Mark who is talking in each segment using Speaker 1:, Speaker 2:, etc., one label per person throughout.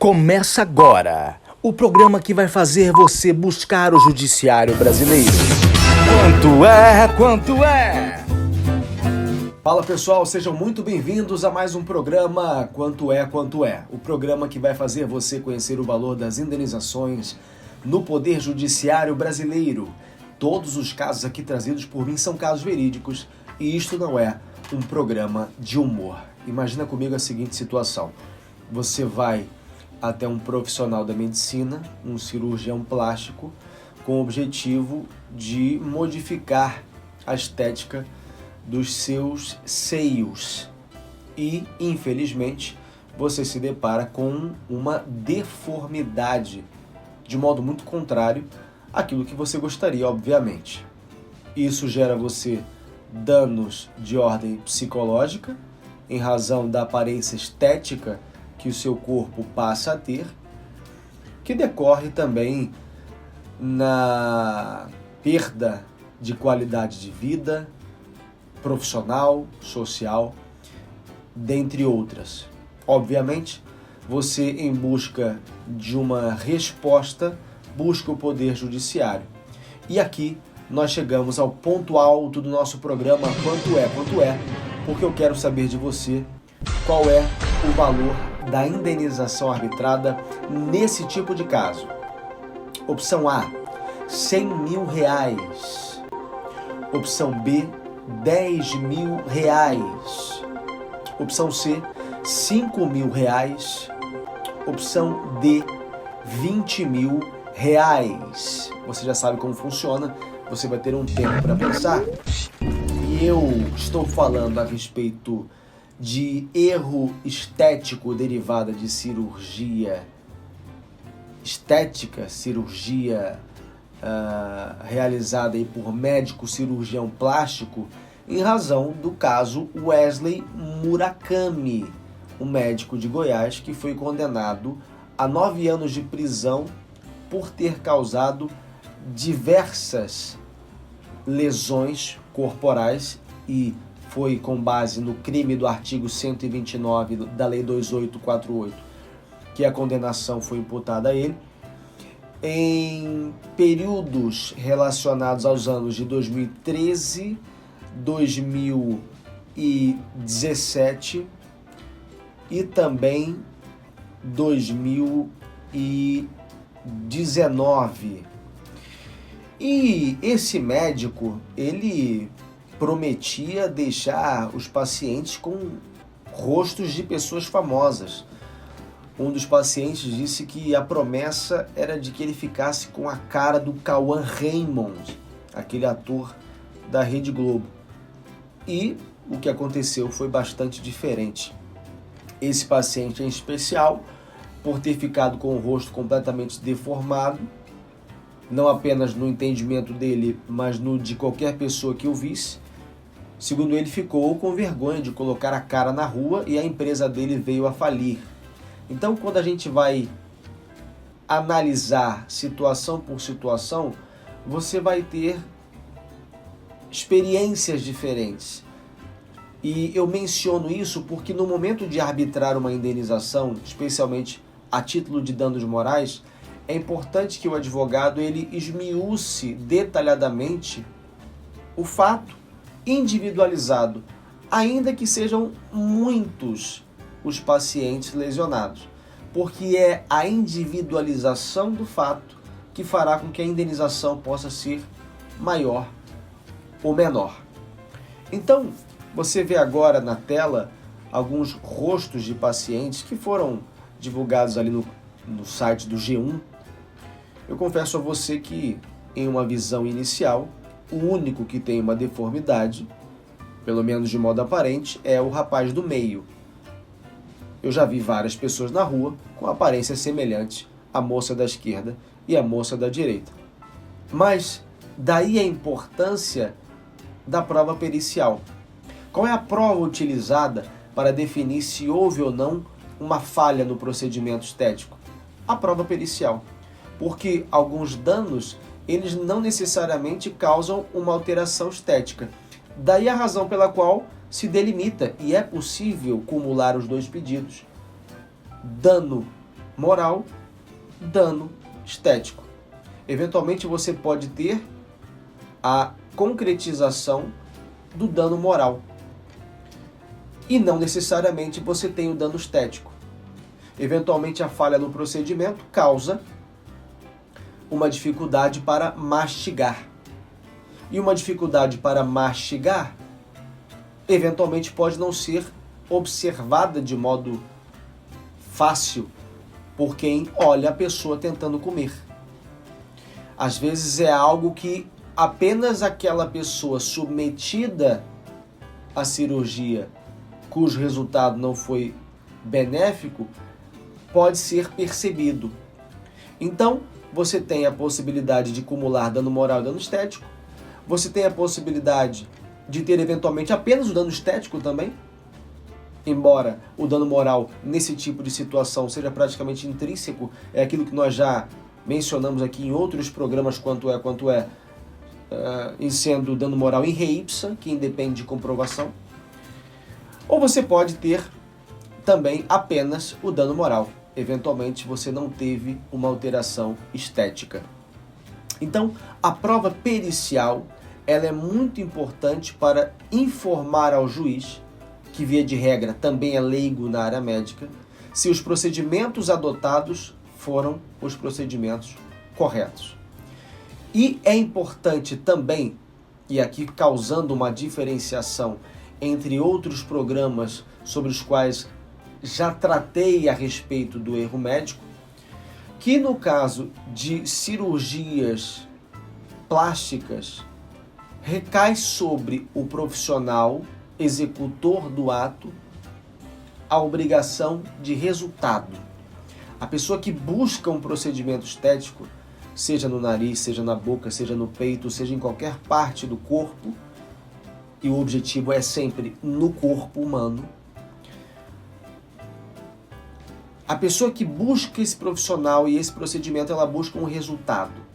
Speaker 1: Começa agora o programa que vai fazer você buscar o judiciário brasileiro. Quanto é?
Speaker 2: Fala pessoal, sejam muito bem-vindos a mais um programa Quanto é? O programa que vai fazer você conhecer o valor das indenizações no Poder Judiciário brasileiro. Todos os casos aqui trazidos por mim são casos verídicos e isto não é um programa de humor. Imagina comigo a seguinte situação: você vai até um profissional da medicina, um cirurgião plástico, com o objetivo de modificar a estética dos seus seios. E, infelizmente, você se depara com uma deformidade, de modo muito contrário àquilo que você gostaria, obviamente. Isso gera a você danos de ordem psicológica, em razão da aparência estética que o seu corpo passa a ter, que decorre também na perda de qualidade de vida profissional, social, dentre outras. Obviamente, você, em busca de uma resposta, busca o Poder Judiciário. E aqui nós chegamos ao ponto alto do nosso programa Quanto é? Porque eu quero saber de você qual é o valor da indenização arbitrada nesse tipo de caso. Opção A, R$100 mil. Opção B, R$10 mil. Opção C, R$5 mil. Opção D, R$20 mil. Você já sabe como funciona, você vai ter um tempo para pensar. E eu estou falando a respeito de erro estético derivado de cirurgia estética, cirurgia realizada aí por médico cirurgião plástico, em razão do caso Wesley Murakami, um médico de Goiás que foi condenado a 9 anos de prisão por ter causado diversas lesões corporais, e foi com base no crime do artigo 129 da Lei 2848 que a condenação foi imputada a ele, em períodos relacionados aos anos de 2013, 2017 e também 2019. E esse médico, ele prometia deixar os pacientes com rostos de pessoas famosas. Um dos pacientes disse que a promessa era de que ele ficasse com a cara do Cauã Raymond, aquele ator da Rede Globo. E o que aconteceu foi bastante diferente. Esse paciente em especial, por ter ficado com o rosto completamente deformado, não apenas no entendimento dele, mas no de qualquer pessoa que o visse, segundo ele, ficou com vergonha de colocar a cara na rua e a empresa dele veio a falir. Então, quando a gente vai analisar situação por situação, você vai ter experiências diferentes. E eu menciono isso porque no momento de arbitrar uma indenização, especialmente a título de danos morais, é importante que o advogado ele esmiúce detalhadamente o fato individualizado, ainda que sejam muitos os pacientes lesionados, porque é a individualização do fato que fará com que a indenização possa ser maior ou menor. Então, você vê agora na tela alguns rostos de pacientes que foram divulgados ali no site do G1. Eu confesso a você que, em uma visão inicial, o único que tem uma deformidade, pelo menos de modo aparente, é o rapaz do meio. Eu já vi várias pessoas na rua com aparência semelhante à moça da esquerda e à moça da direita. Mas daí a importância da prova pericial. Qual é a prova utilizada para definir se houve ou não uma falha no procedimento estético? A prova pericial. Porque alguns danos, eles não necessariamente causam uma alteração estética. Daí a razão pela qual se delimita, e é possível cumular os dois pedidos: dano moral, dano estético. Eventualmente você pode ter a concretização do dano moral. E não necessariamente você tem o dano estético. Eventualmente a falha no procedimento causa uma dificuldade para mastigar. E uma dificuldade para mastigar, eventualmente pode não ser observada de modo fácil por quem olha a pessoa tentando comer. Às vezes é algo que apenas aquela pessoa submetida à cirurgia, cujo resultado não foi benéfico, pode ser percebido. Então, você tem a possibilidade de acumular dano moral e dano estético. Você tem a possibilidade de ter eventualmente apenas o dano estético também, embora o dano moral nesse tipo de situação seja praticamente intrínseco, é aquilo que nós já mencionamos aqui em outros programas quanto é em sendo dano moral in re ipsa, que independe de comprovação. Ou você pode ter também apenas o dano moral. Eventualmente você não teve uma alteração estética. Então, a prova pericial ela é muito importante para informar ao juiz, que via de regra também é leigo na área médica, se os procedimentos adotados foram os procedimentos corretos. E é importante também, e aqui causando uma diferenciação entre outros programas sobre os quais já tratei a respeito do erro médico, que no caso de cirurgias plásticas, recai sobre o profissional executor do ato a obrigação de resultado. A pessoa que busca um procedimento estético, seja no nariz, seja na boca, seja no peito, seja em qualquer parte do corpo, e o objetivo é sempre no corpo humano, a pessoa que busca esse profissional e esse procedimento, ela busca um resultado.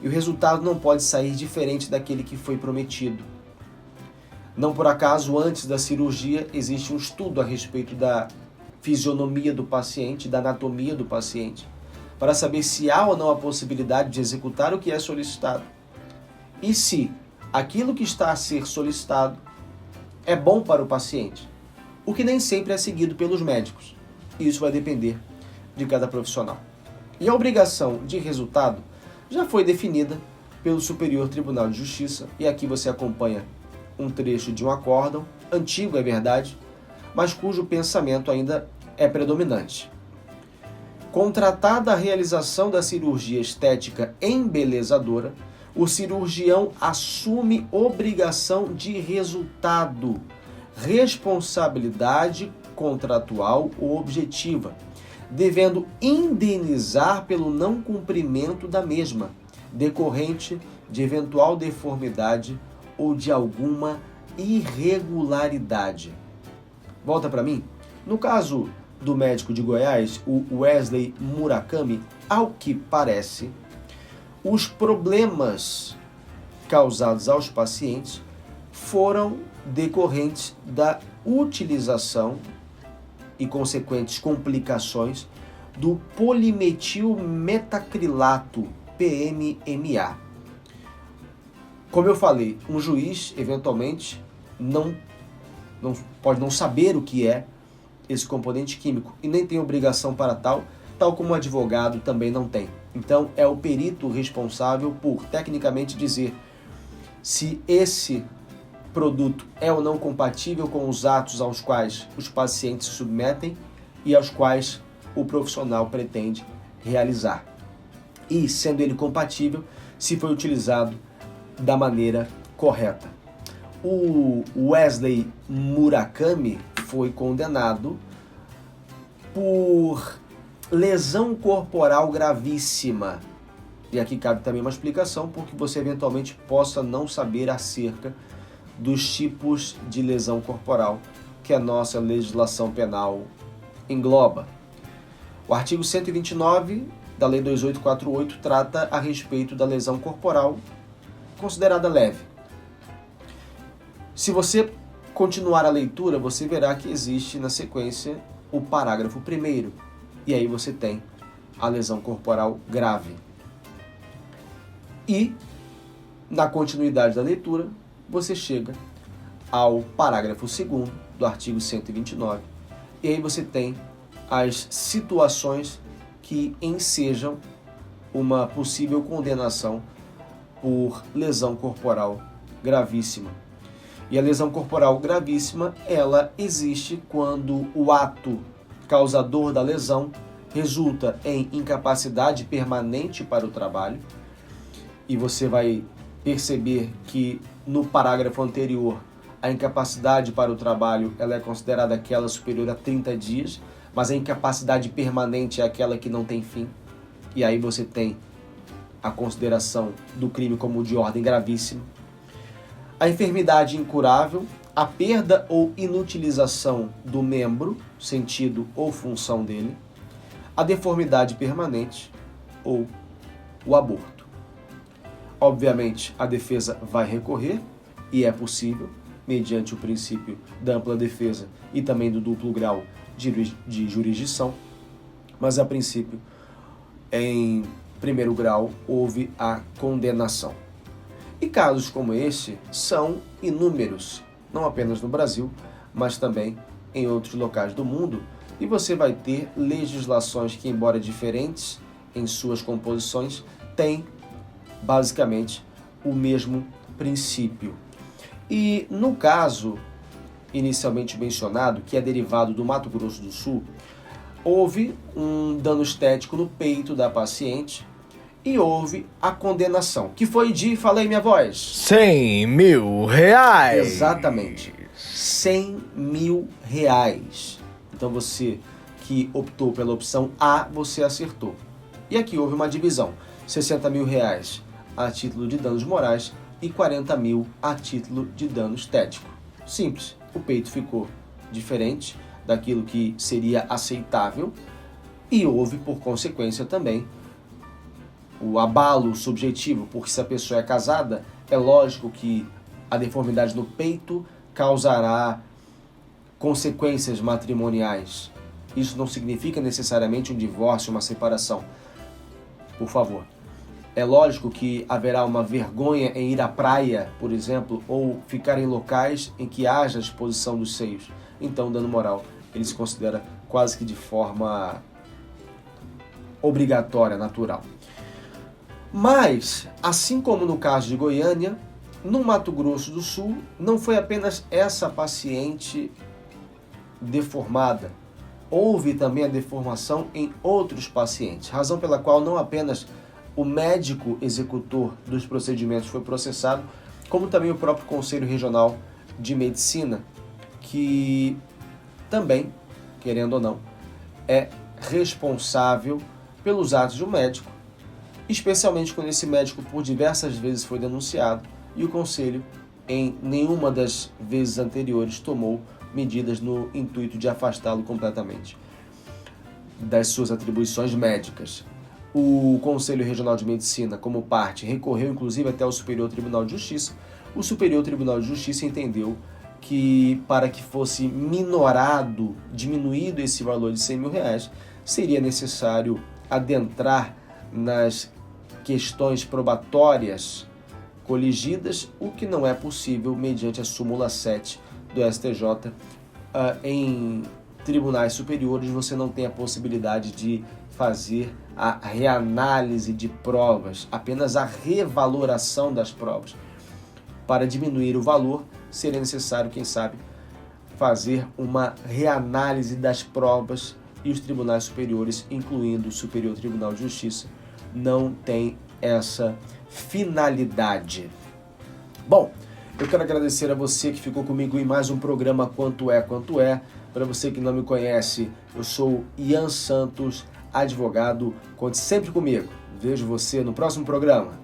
Speaker 2: E o resultado não pode sair diferente daquele que foi prometido. Não por acaso, antes da cirurgia, existe um estudo a respeito da fisionomia do paciente, da anatomia do paciente, para saber se há ou não a possibilidade de executar o que é solicitado. E se aquilo que está a ser solicitado é bom para o paciente, o que nem sempre é seguido pelos médicos. E isso vai depender de cada profissional. E a obrigação de resultado já foi definida pelo Superior Tribunal de Justiça, e aqui você acompanha um trecho de um acórdão, antigo é verdade, mas cujo pensamento ainda é predominante. Contratada a realização da cirurgia estética embelezadora, o cirurgião assume obrigação de resultado, responsabilidade contratual ou objetiva, devendo indenizar pelo não cumprimento da mesma, decorrente de eventual deformidade ou de alguma irregularidade. Volta para mim. No caso do médico de Goiás, o Wesley Murakami, ao que parece, os problemas causados aos pacientes foram decorrentes da utilização e consequentes complicações do polimetilmetacrilato, PMMA. Como eu falei, um juiz, eventualmente, não pode não saber o que é esse componente químico e nem tem obrigação para tal como o advogado também não tem. Então, é o perito responsável por, tecnicamente, dizer se esse produto é ou não compatível com os atos aos quais os pacientes se submetem e aos quais o profissional pretende realizar. E, sendo ele compatível, se foi utilizado da maneira correta. O Wesley Murakami foi condenado por lesão corporal gravíssima. E aqui cabe também uma explicação, porque você eventualmente possa não saber acerca dos tipos de lesão corporal que a nossa legislação penal engloba. O artigo 129 da Lei 2848 trata a respeito da lesão corporal considerada leve. Se você continuar a leitura, você verá que existe na sequência o parágrafo 1º, E aí você tem a lesão corporal grave. E, na continuidade da leitura, você chega ao parágrafo 2º do artigo 129. E aí você tem as situações que ensejam uma possível condenação por lesão corporal gravíssima. E a lesão corporal gravíssima, ela existe quando o ato causador da lesão resulta em incapacidade permanente para o trabalho. E você vai perceber que no parágrafo anterior, a incapacidade para o trabalho ela é considerada aquela superior a 30 dias, mas a incapacidade permanente é aquela que não tem fim. E aí você tem a consideração do crime como de ordem gravíssima. A enfermidade incurável, a perda ou inutilização do membro, sentido ou função dele, a deformidade permanente ou o aborto. Obviamente, a defesa vai recorrer, e é possível, mediante o princípio da ampla defesa e também do duplo grau de jurisdição, mas a princípio, em primeiro grau, houve a condenação. E casos como este são inúmeros, não apenas no Brasil, mas também em outros locais do mundo, e você vai ter legislações que, embora diferentes em suas composições, têm basicamente o mesmo princípio. E no caso inicialmente mencionado, que é derivado do Mato Grosso do Sul, houve um dano estético no peito da paciente e houve a condenação, que foi de, falei minha voz,
Speaker 1: 100 mil reais.
Speaker 2: Exatamente, 100 mil reais. Então você que optou pela opção A, você acertou. E aqui houve uma divisão, 60 mil reais a título de danos morais e 40 mil a título de dano estético. Simples, o peito ficou diferente daquilo que seria aceitável e houve, por consequência, também o abalo subjetivo, porque se a pessoa é casada, é lógico que a deformidade no peito causará consequências matrimoniais. Isso não significa necessariamente um divórcio, uma separação. Por favor. É lógico que haverá uma vergonha em ir à praia, por exemplo, ou ficar em locais em que haja exposição dos seios. Então, o dano moral, ele se considera quase que de forma obrigatória, natural. Mas, assim como no caso de Goiânia, no Mato Grosso do Sul, não foi apenas essa paciente deformada. Houve também a deformação em outros pacientes, razão pela qual não apenas o médico executor dos procedimentos foi processado, como também o próprio Conselho Regional de Medicina, que também, querendo ou não, é responsável pelos atos do médico, especialmente quando esse médico por diversas vezes foi denunciado e o Conselho, em nenhuma das vezes anteriores, tomou medidas no intuito de afastá-lo completamente das suas atribuições médicas. O Conselho Regional de Medicina, como parte, recorreu inclusive até o Superior Tribunal de Justiça. O Superior Tribunal de Justiça entendeu que, para que fosse minorado, diminuído esse valor de 100 mil reais, seria necessário adentrar nas questões probatórias coligidas, o que não é possível mediante a súmula 7 do STJ. Em tribunais superiores você não tem a possibilidade de fazer a reanálise de provas, apenas a revaloração das provas. Para diminuir o valor, seria necessário, quem sabe, fazer uma reanálise das provas, e os tribunais superiores, incluindo o Superior Tribunal de Justiça, não tem essa finalidade. Bom, eu quero agradecer a você que ficou comigo em mais um programa Quanto É, Quanto É. Para você que não me conhece, eu sou Ian Santos, advogado. Conte sempre comigo. Vejo você no próximo programa.